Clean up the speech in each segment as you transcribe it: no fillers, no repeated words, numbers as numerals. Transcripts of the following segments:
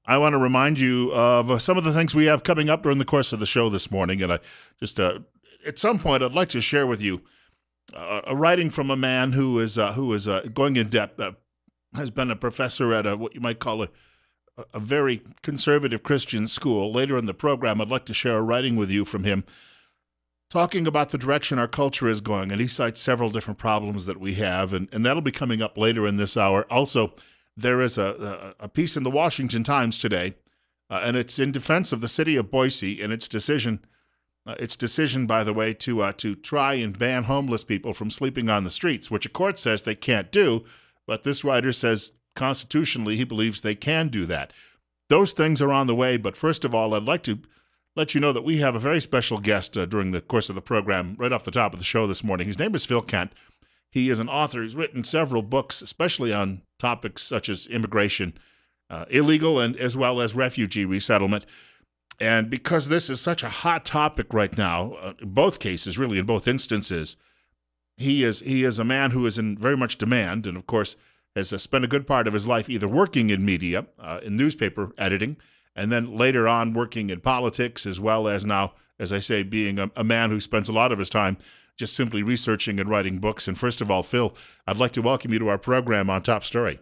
I want to remind you of some of the things we have coming up during the course of the show this morning. And I just, at some point, I'd like to share with you a writing from a man who is going in depth, has been a professor at what you might call a very conservative Christian school. Later in the program, I'd like to share a writing with you from him talking about the direction our culture is going. And he cites several different problems that we have, and that'll be coming up later in this hour. Also, there is a piece in the Washington Times today, and it's in defense of the city of Boise and its decision. Its decision, by the way, to try and ban homeless people from sleeping on the streets, which a court says they can't do, but this writer says constitutionally he believes they can do that. Those things are on the way, but first of all, I'd like to let you know that we have a very special guest during the course of the program, right off the top of the show this morning. His name is Phil Kent. He is an author. He's written several books, especially on topics such as immigration, illegal and as well as refugee resettlement. And because this is such a hot topic right now, in both cases, really, in both instances, he is a man who is in very much demand, and of course has spent a good part of his life either working in media, in newspaper editing, and then later on working in politics, as well as now, as I say, being a man who spends a lot of his time just simply researching and writing books. And first of all, Phil, I'd like to welcome you to our program on Top Story.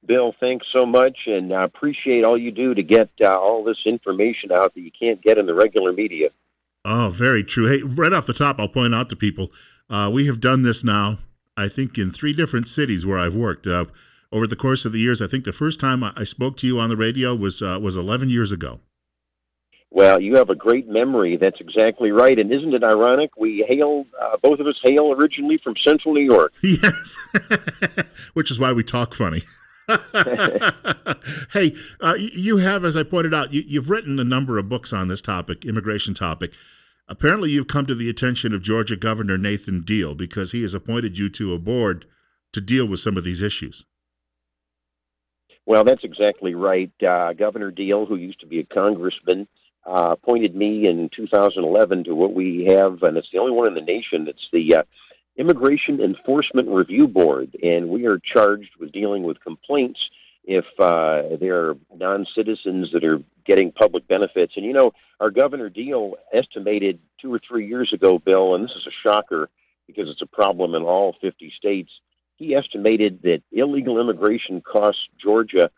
Bill, thanks so much, and I appreciate all you do to get all this information out that you can't get in the regular media. Oh, very true. Hey, right off the top, I'll point out to people, we have done this now, I think, in 3 different cities where I've worked. Over the course of the years, I think the first time I spoke to you on the radio was 11 years ago. Well, you have a great memory. That's exactly right. And isn't it ironic? Both of us hail originally from Central New York. Yes, which is why we talk funny. Hey, you have, as I pointed out, you've written a number of books on this topic, immigration topic. Apparently, you've come to the attention of Georgia Governor Nathan Deal because he has appointed you to a board to deal with some of these issues. Well, that's exactly right. Governor Deal, who used to be a congressman, appointed me in 2011 to what we have, and it's the only one in the nation. It's the Immigration Enforcement Review Board, and we are charged with dealing with complaints if there are non-citizens that are getting public benefits. And, our Governor Deal estimated 2 or 3 years ago, Bill, and this is a shocker because it's a problem in all 50 states, he estimated that illegal immigration costs Georgia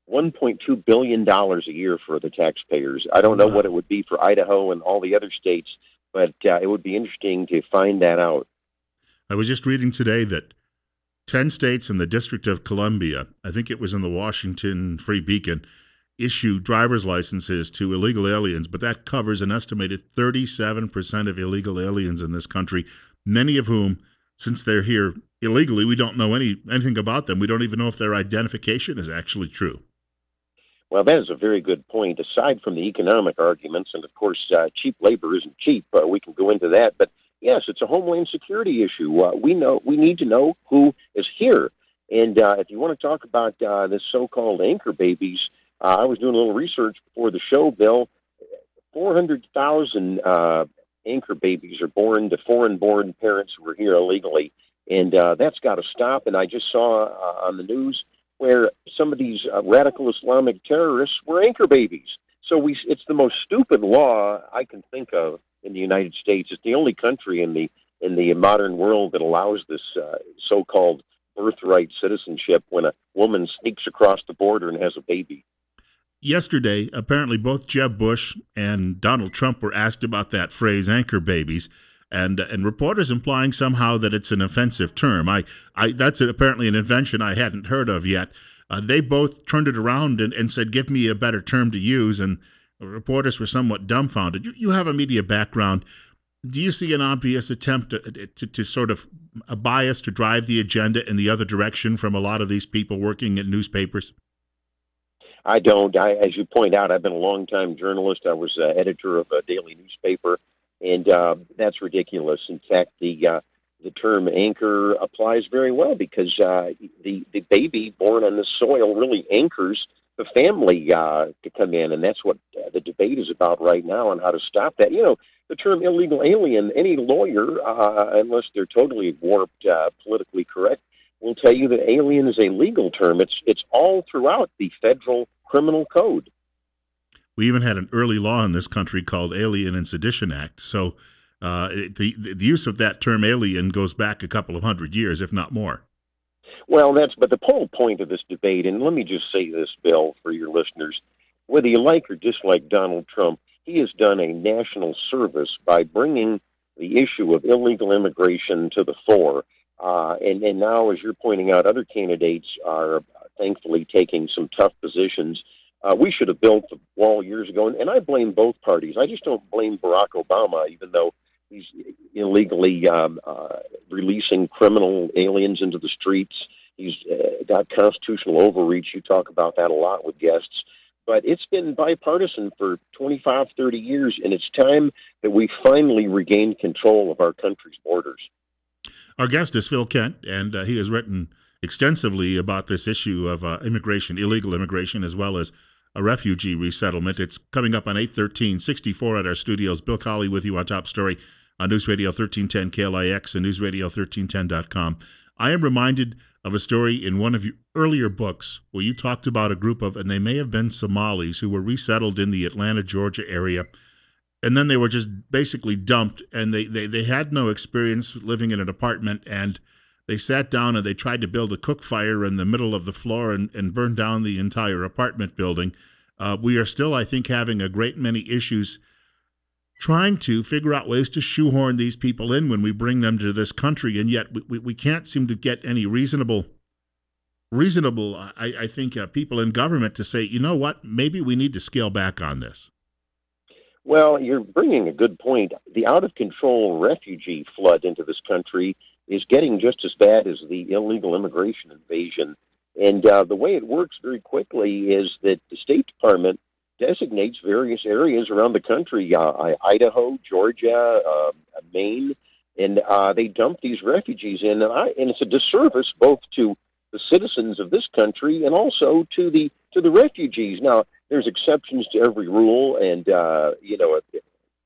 $1.2 billion a year for the taxpayers. I don't know what it would be for Idaho and all the other states, but it would be interesting to find that out. I was just reading today that 10 states and the District of Columbia, I think it was in the Washington Free Beacon, issue driver's licenses to illegal aliens, but that covers an estimated 37% of illegal aliens in this country, many of whom, since they're here illegally, we don't know anything about them. We don't even know if their identification is actually true. Well, that is a very good point. Aside from the economic arguments, and of course, cheap labor isn't cheap. We can go into that, but yes, it's a homeland security issue. We need to know who is here, and if you want to talk about this so-called anchor babies, I was doing a little research before the show, Bill. 400,000 anchor babies are born to foreign-born parents who are here illegally, and that's got to stop. And I just saw on the news where some of these radical Islamic terrorists were anchor babies. So it's the most stupid law I can think of in the United States. It's the only country in the modern world that allows this so-called birthright citizenship when a woman sneaks across the border and has a baby. Yesterday, apparently both Jeb Bush and Donald Trump were asked about that phrase, anchor babies, and reporters implying somehow that it's an offensive term. That's apparently an invention I hadn't heard of yet. They both turned it around and said, give me a better term to use, and reporters were somewhat dumbfounded. You have a media background. Do you see an obvious attempt to sort of a bias to drive the agenda in the other direction from a lot of these people working at newspapers? I don't. As you point out, I've been a long-time journalist. I was editor of a daily newspaper, and that's ridiculous. In fact, the term anchor applies very well because the baby born on the soil really anchors the family to come in, and that's what the debate is about right now on how to stop that. The term illegal alien, any lawyer, unless they're totally warped, politically correct, will tell you that alien is a legal term. It's all throughout the federal criminal code. We even had an early law in this country called Alien and Sedition Act. So the use of that term alien goes back a couple of hundred years, if not more. Well, but the whole point of this debate, and let me just say this, Bill, for your listeners, whether you like or dislike Donald Trump, he has done a national service by bringing the issue of illegal immigration to the fore. And now, as you're pointing out, other candidates are thankfully taking some tough positions. We should have built the wall years ago, and I blame both parties. I just don't blame Barack Obama, even though he's illegally releasing criminal aliens into the streets. He's got constitutional overreach. You talk about that a lot with guests. But it's been bipartisan for 25, 30 years, and it's time that we finally regain control of our country's borders. Our guest is Phil Kent, and he has written extensively about this issue of immigration, illegal immigration, as well as a refugee resettlement. It's coming up on 8:13:64 at our studios. Bill Colley with you on Top Story on News Radio 1310 KLIX and newsradio1310.com. I am reminded of a story in one of your earlier books where you talked about a group of, and they may have been Somalis, who were resettled in the Atlanta, Georgia area. And then they were just basically dumped, and they had no experience living in an apartment, and they sat down and they tried to build a cook fire in the middle of the floor and burn down the entire apartment building. We are still, I think, having a great many issues trying to figure out ways to shoehorn these people in when we bring them to this country, and yet we can't seem to get any reasonable, I think, people in government to say, you know what, maybe we need to scale back on this. Well, you're bringing a good point. The out-of-control refugee flood into this country is getting just as bad as the illegal immigration invasion. And the way it works very quickly is that the State Department designates various areas around the country, Idaho, Georgia, Maine, and they dump these refugees in. And it's a disservice both to the citizens of this country and also to the refugees. Now, there's exceptions to every rule, and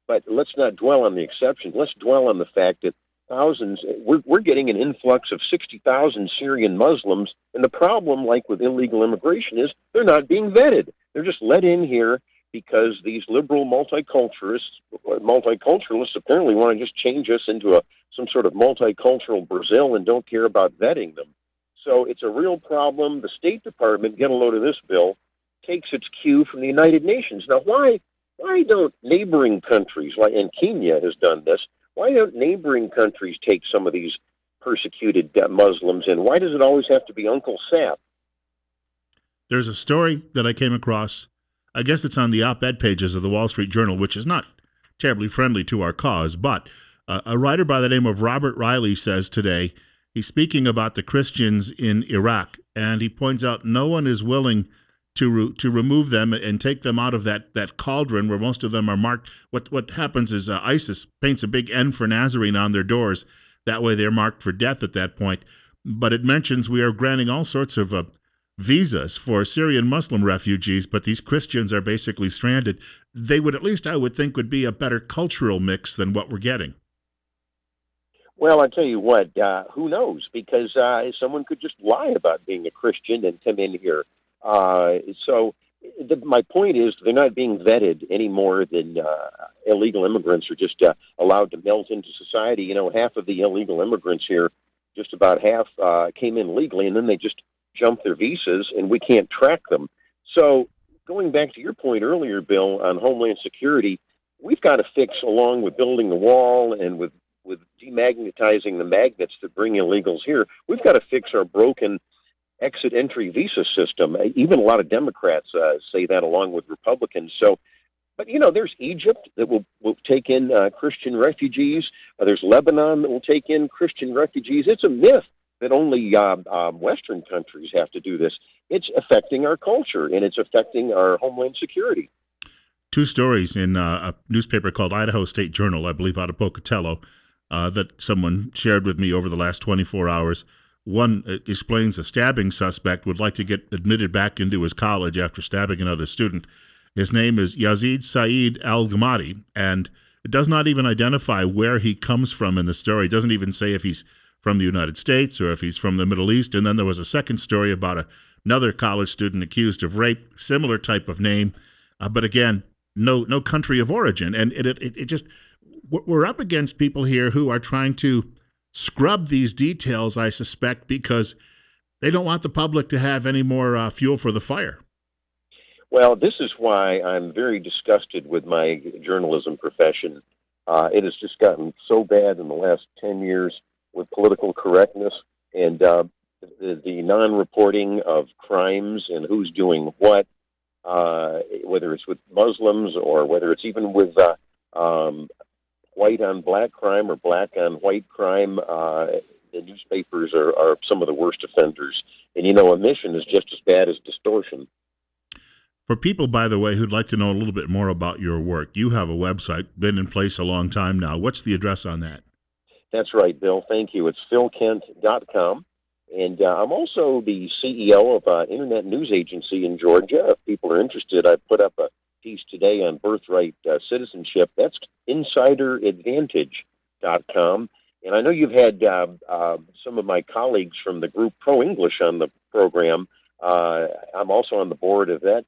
but let's not dwell on the exceptions. Let's dwell on the fact that we're getting an influx of 60,000 Syrian Muslims, and the problem, like with illegal immigration, is they're not being vetted. They're just let in here because these liberal multiculturalists apparently want to just change us into some sort of multicultural Brazil and don't care about vetting them. So it's a real problem. The State Department, get a load of this, Bill, takes its cue from the United Nations. Now, why don't neighboring countries, and Kenya has done this, why don't neighboring countries take some of these persecuted Muslims in? Why does it always have to be Uncle Sap? There's a story that I came across. I guess it's on the op-ed pages of the Wall Street Journal, which is not terribly friendly to our cause, but a writer by the name of Robert Riley says today, he's speaking about the Christians in Iraq, and he points out no one is willing to remove them and take them out of that cauldron where most of them are marked. What happens is ISIS paints a big N for Nazarene on their doors. That way they're marked for death at that point. But it mentions we are granting all sorts of visas for Syrian Muslim refugees, but these Christians are basically stranded. They would, at least I would think, would be a better cultural mix than what we're getting. Well, I tell you what, who knows? Because someone could just lie about being a Christian and come in here. My point is they're not being vetted any more than illegal immigrants are just allowed to melt into society. You know, half of the illegal immigrants here, just about half, came in legally, and then they just jump their visas, and we can't track them. So going back to your point earlier, Bill, on Homeland Security, we've got to fix, along with building the wall and with demagnetizing the magnets that bring illegals here, we've got to fix our broken exit entry visa system. Even a lot of Democrats say that, along with Republicans. But there's Egypt that will take in Christian refugees. There's Lebanon that will take in Christian refugees. It's a myth that only Western countries have to do this. It's affecting our culture, and it's affecting our Homeland Security. Two stories in a newspaper called Idaho State Journal, I believe out of Pocatello, that someone shared with me over the last 24 hours. One explains a stabbing suspect would like to get admitted back into his college after stabbing another student. His name is Yazid Saeed Al-Ghamadi, and it does not even identify where he comes from in the story. It doesn't even say if he's from the United States or if he's from the Middle East. And then there was a second story about another college student accused of rape, similar type of name, but again, no country of origin. And it just, we're up against people here who are trying to scrub these details, I suspect, because they don't want the public to have any more fuel for the fire. Well, this is why I'm very disgusted with my journalism profession. It has just gotten so bad in the last 10 years with political correctness and the non-reporting of crimes and who's doing what, whether it's with Muslims or whether it's even with white on black crime or black on white crime. The newspapers are some of the worst offenders. And, omission is just as bad as distortion. For people, by the way, who'd like to know a little bit more about your work, you have a website, been in place a long time now. What's the address on that? That's right, Bill. Thank you. It's philkent.com. And I'm also the CEO of an internet news agency in Georgia. If people are interested, I put up a piece today on birthright citizenship. That's insideradvantage.com. And I know you've had some of my colleagues from the group Pro English on the program. I'm also on the board of that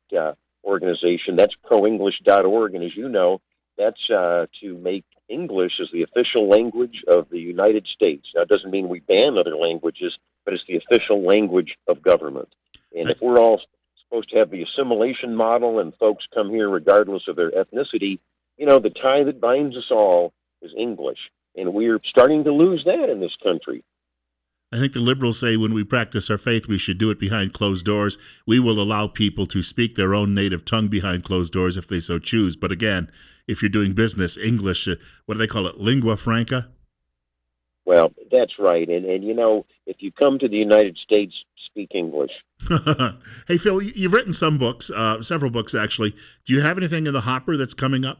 organization. That's proenglish.org. And as you know, that's to make English as the official language of the United States. Now, it doesn't mean we ban other languages, but it's the official language of government. And if we're all supposed to have the assimilation model and folks come here regardless of their ethnicity, the tie that binds us all is English. And we're starting to lose that in this country. I think the liberals say when we practice our faith, we should do it behind closed doors. We will allow people to speak their own native tongue behind closed doors if they so choose. But again, if you're doing business, English, what do they call it, lingua franca? Well, that's right. And if you come to the United States, speak English. Hey, Phil, you've written some books, several books actually. Do you have anything in the hopper that's coming up?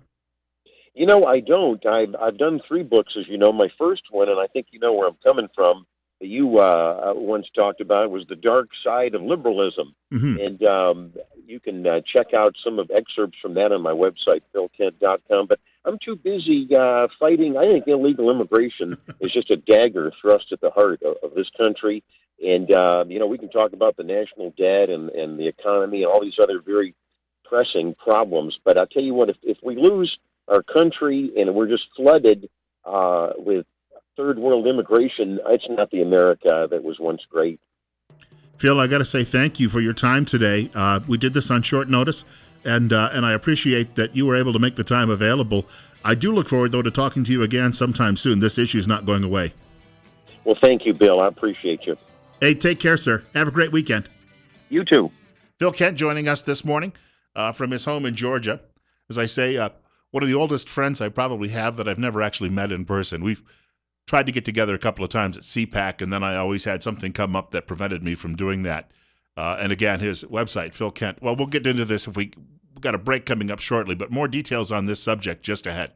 I don't. I've done 3 books, as you know. My first one, and I think you know where I'm coming from, that you once talked about, was The Dark Side of Liberalism. Mm-hmm. And you can check out some of excerpts from that on my website, philkent.com. But I'm too busy fighting. I think illegal immigration is just a dagger thrust at the heart of this country. And, we can talk about the national debt and the economy and all these other very pressing problems. But I'll tell you what, if we lose our country and we're just flooded with third world immigration, it's not the America that was once great. Phil, I got to say thank you for your time today. We did this on short notice, and I appreciate that you were able to make the time available. I do look forward, though, to talking to you again sometime soon. This issue is not going away. Well, thank you, Bill. I appreciate you. Hey, take care, sir. Have a great weekend. You too. Phil Kent joining us this morning from his home in Georgia. As I say, one of the oldest friends I probably have that I've never actually met in person. We've tried to get together a couple of times at CPAC, and then I always had something come up that prevented me from doing that. And again, his website, Phil Kent. Well, we'll get into this if we've got a break coming up shortly, but more details on this subject just ahead.